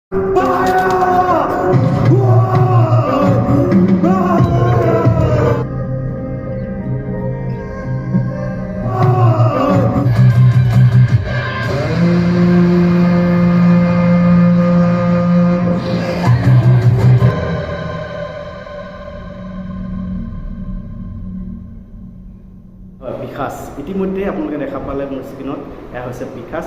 পিখাচ ইতিমধ্যে আপোনালোকে দেখা পালে মোৰ স্ক্ৰীণত এয়া হৈছে পিখাচ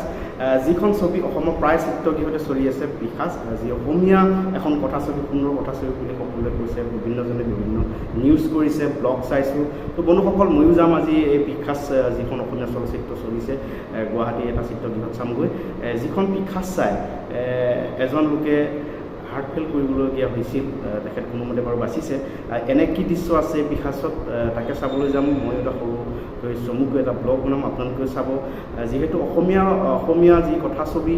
যিখন ছবি অসমৰ প্ৰায় চিত্ৰগৃহতে চলি আছে পিখাচ যি অসমীয়া এখন কথাছবি সুন্দৰ কথাছবি বুলি সকলোৱে কৈছে বিভিন্নজনে বিভিন্ন নিউজ কৰিছে ব্লগ চাইছোঁ তো বন্ধুসকল ময়ো যাম আজি এই পিখাচ যিখন অসমীয়া চলচ্চিত্ৰ চলিছে গুৱাহাটী এটা চিত্ৰগৃহত চামগৈ যিখন পিখাচ চাই এজন লোকে হাৰ্ট ফেইল কৰিবলগীয়া হৈছিল তেখেত কোনোমতে বাৰু বাচিছে এনে কি দৃশ্য আছে পিখাচত তাকে চাবলৈ যাম মই এটা সৰু চমুকৈ এটা ব্লগ বনাম আপোনালোকেও চাব যিহেতু অসমীয়া যি কথাছবি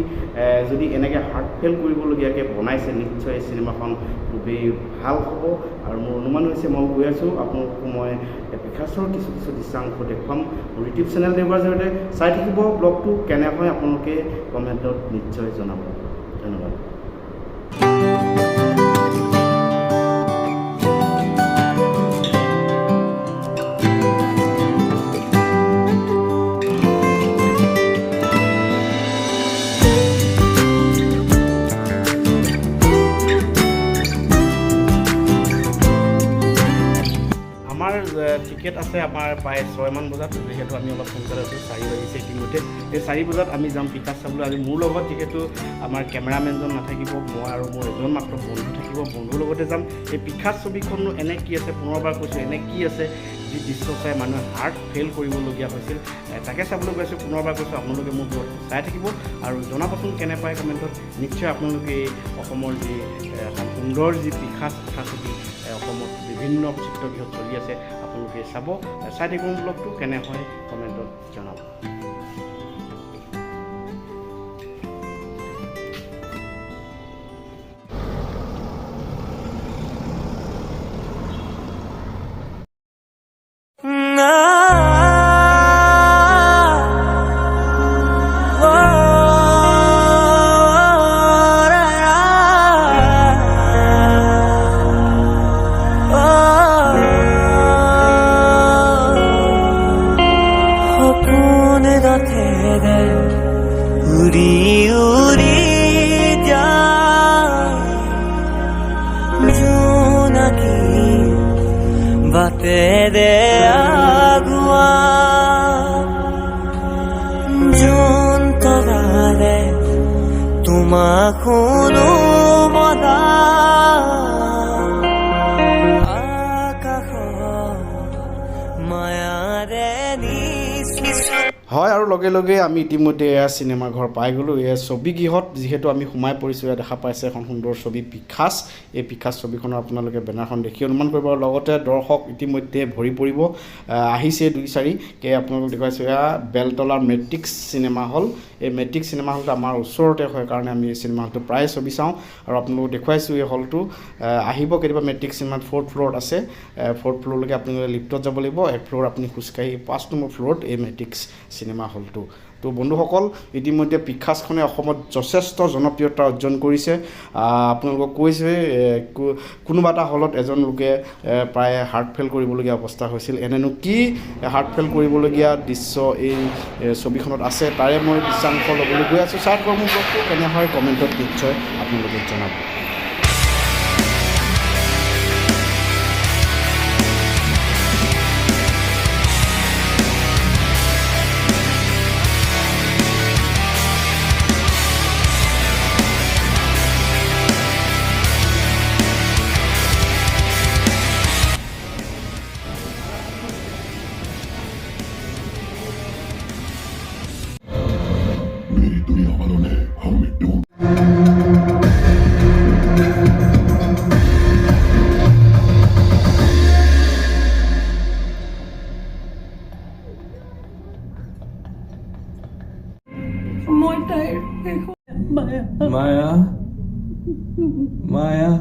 যদি এনেকৈ হাৰ্ট ফেইল কৰিবলগীয়াকৈ বনাইছে নিশ্চয় এই চিনেমাখন খুবেই ভাল হ'ব আৰু মোৰ অনুমান হৈছে মই গৈ আছোঁ আপোনালোকক মই পিখাচৰ কিছু দৃশ্যাংশ দেখুৱাম মোৰ ইউটিউব চেনেল দেখুৱাৰ জৰিয়তে চাই থাকিব ব্লগটো কেনে হয় আপোনালোকে কমেণ্টত নিশ্চয় জনাব ধন্যবাদ টিকেট আছে আমাৰ প্ৰায় 6 মান বজাত যিহেতু আমি অলপ সোনকালে আছোঁ 4 বাজিছে ইতিমধ্যে এই 4 বজাত আমি যাম পিখাচ চাবলৈ আৰু মোৰ লগত যিহেতু আমাৰ কেমেৰামেনজন নাথাকিব মই আৰু মোৰ এজন মাত্ৰ বন্ধু থাকিব বন্ধুৰ লগতে যাম এই পিখাচ ছবিখনো এনে কি আছে পুনৰবাৰ কৈছোঁ এনে কি আছে যি দৃশ্য চাই মানুহে হাৰ্ট ফেইল কৰিবলগীয়া হৈছিল তাকে চাবলৈ গৈছোঁ পুনৰবাৰ কৈছোঁ আপোনালোকে মোৰ ব্লগ চাই থাকিব আৰু জনাবচোন কেনে পায় কমেণ্টত নিশ্চয় আপোনালোকে অসমৰ যি সুন্দৰ যি পিখাচ কথাছবি অসমত বিভিন্ন চিত্ৰগৃহত চলি আছে আপোনালোকে চাব চাই থাকিব ব্লগটো কেনে হয় কমেণ্টত জনাব বাতেৰে আগুৱা যোন তৰাৰে তোমাক শুনো মদা আকাশত মায়াৰে হয় আৰু লগে লগে আমি ইতিমধ্যে এয়া চিনেমা ঘৰ পাই গ'লোঁ এয়া ছবিগৃহত যিহেতু আমি সোমাই পৰিছোঁ এয়া দেখা পাইছে এখন সুন্দৰ ছবি পিখাচ এই পিখাচ ছবিখনৰ আপোনালোকে বেনাৰখন দেখি অনুমান কৰিব আৰু লগতে দৰ্শক ইতিমধ্যে ভৰি পৰিব আহিছে 2-4কে আপোনালোকক দেখুৱাইছোঁ এয়া বেলতলাৰ মেট্ৰিক্স চিনেমা হল এই মেট্ৰিক্স চিনেমা হলটো আমাৰ ওচৰতে হয় কাৰণে আমি এই চিনেমা হলটো প্ৰায় ছবি চাওঁ আৰু আপোনালোকক দেখুৱাইছোঁ এই হলটো আহিব কেতিয়াবা মেট্ৰিক্স চিনেমাত 4th ফ্ল'ৰত আছে 4th ফ্ল'ৰলৈকে আপোনালোকে লিফ্টত যাব লাগিব 1 ফ্ল'ৰ আপুনি খোজকাঢ়ি 5 নম্বৰ ফ্ল'ৰত এই মেট্ৰিক্স চিনেমা হলটো তো বন্ধুসকল ইতিমধ্যে পিখাচখনে অসমত যথেষ্ট জনপ্ৰিয়তা অৰ্জন কৰিছে আপোনালোকক কৈছে কোনোবা এটা হলত এজন লোকে প্ৰায় হাৰ্ট ফেইল কৰিবলগীয়া অৱস্থা হৈছিল এনেনো কি হাৰ্ট ফেইল কৰিবলগীয়া দৃশ্য এই ছবিখনত আছে তাৰে মই দৃশ্যাংশ ল'বলৈ গৈ আছোঁ চাই মোৰ ব্লগটো কেনে হয় কমেণ্টত নিশ্চয় আপোনালোকে জনাব दुनिया वालों ने हमें ढूंढ Maya. Maya.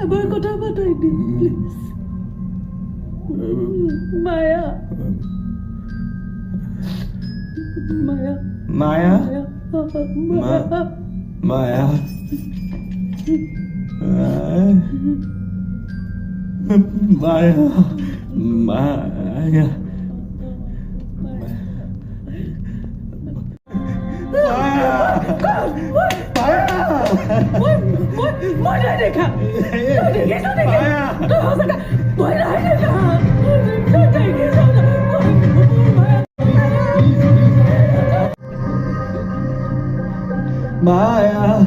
About কথা পাতাই দি please Maya Maya. Maya. Maya. মই নাই দেখা তই দেখিছ নেকি তই সঁচাকৈ মই নাই দেখা তই দেখিছ Maya.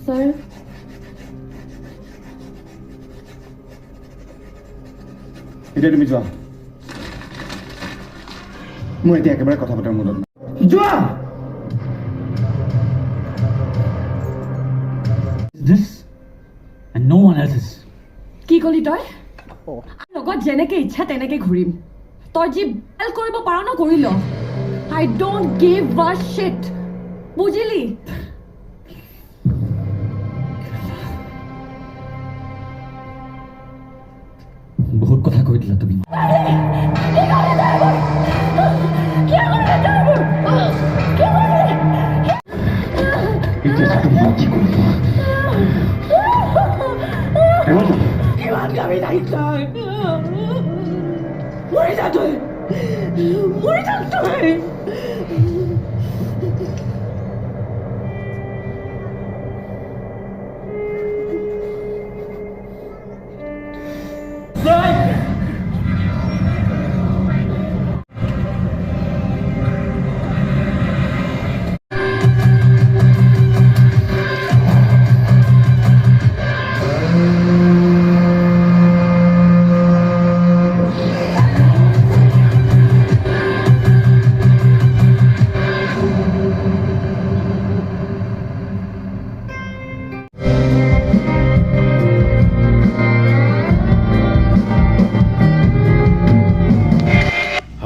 ছাৰ এতিয়া তুমি যোৱা মই এতিয়া একেবাৰে কথা পতাৰ মূলত যোৱা This and no one else's. কি ক'লি তই লগত যেনেকে ইচ্ছা তেনেকে ঘূৰিম তই যি বেল কৰিব পাৰ ন কৰি ল I don't give a shit বুজিলি বহুত কথা কৈ দিলা তুমি কিমান গাবি নাই তই মৰি যা তই মৰি যা তই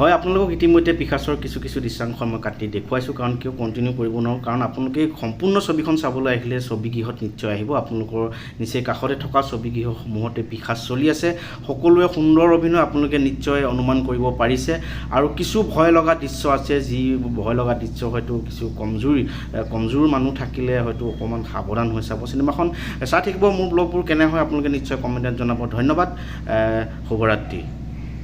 হয় আপোনালোকক ইতিমধ্যে পিকাচৰ কিছু কিছু দৃশ্যাংশ মই কাটি দেখুৱাইছোঁ কাৰণ কিয় কণ্টিনিউ কৰিব নোৱাৰোঁ কাৰণ আপোনালোকে সম্পূৰ্ণ ছবিখন চাবলৈ আহিলে ছবিগৃহত নিশ্চয় আহিব আপোনালোকৰ নিচেই কাষতে থকা ছবিগৃহসমূহতে পিকাচ চলি আছে সকলোৱে সুন্দৰ অভিনয় আপোনালোকে নিশ্চয় অনুমান কৰিব পাৰিছে আৰু কিছু ভয় লগা দৃশ্য আছে যি ভয় লগা দৃশ্য হয়তো কিছু কমজোৰ মানুহ থাকিলে হয়তো অকণমান সাৱধান হৈ চাব চিনেমাখন চাই থাকিব মোৰ ব্লগবোৰ কেনে হয় আপোনালোকে নিশ্চয় কমেণ্টত জনাব ধন্যবাদ শুভৰাত্ৰি